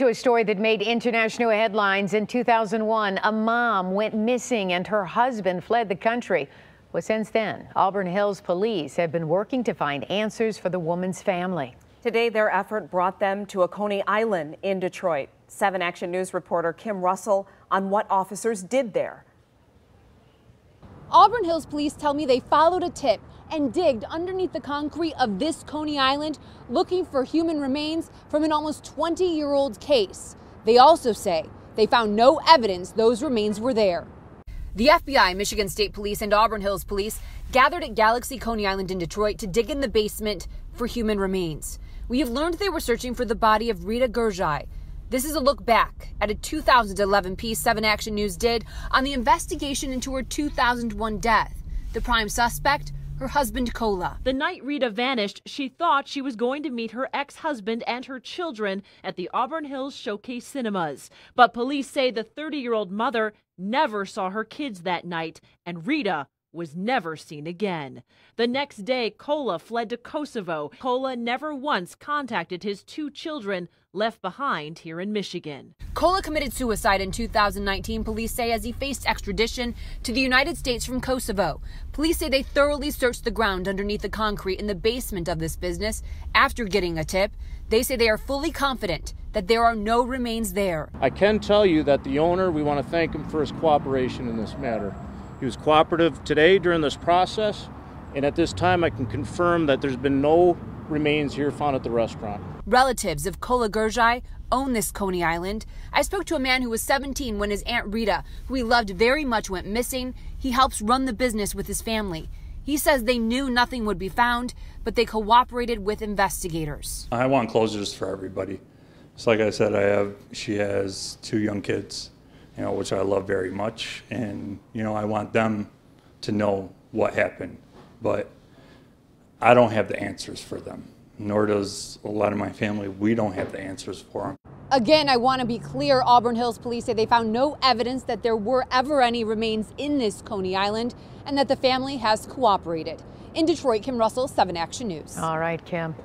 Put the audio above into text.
To a story that made international headlines in 2001, a mom went missing and her husband fled the country. Well, since then, Auburn Hills Police have been working to find answers for the woman's family. Today, their effort brought them to a Coney Island in Detroit. 7 Action News reporter Kim Russell on what officers did there. Auburn Hills Police tell me they followed a tip and digged underneath the concrete of this Coney Island looking for human remains from an almost 20-year-old case. They also say they found no evidence those remains were there. The FBI, Michigan State Police, and Auburn Hills Police gathered at Galaxy Coney Island in Detroit to dig in the basement for human remains. We have learned they were searching for the body of Rita Gjergjaj. This is a look back at a 2011 piece 7 Action News did on the investigation into her 2001 death. The prime suspect, her husband, Kola. The night Rita vanished, she thought she was going to meet her ex-husband and her children at the Auburn Hills Showcase Cinemas. But police say the 30-year-old mother never saw her kids that night, and Rita was never seen again. The next day, Kola fled to Kosovo. Kola never once contacted his 2 children left behind here in Michigan. Kola committed suicide in 2019, police say, as he faced extradition to the United States from Kosovo. Police say they thoroughly searched the ground underneath the concrete in the basement of this business after getting a tip. They say they are fully confident that there are no remains there. I can tell you that the owner, we want to thank him for his cooperation in this matter. He was cooperative today during this process, and at this time I can confirm that there's been no remains here found at the restaurant. Relatives of Kola Gjergjaj own this Coney Island. I spoke to a man who was 17 when his Aunt Rita, who he loved very much, went missing. He helps run the business with his family. He says they knew nothing would be found, but they cooperated with investigators. I want closures for everybody. So like I said, she has 2 young kids, which I love very much, and I want them to know what happened, but I don't have the answers for them, nor does a lot of my family. We don't have the answers for them. Again, I want to be clear, Auburn Hills Police say they found no evidence that there were ever any remains in this Coney Island and that the family has cooperated. In Detroit, Kim Russell, 7 Action News. All right, Kim.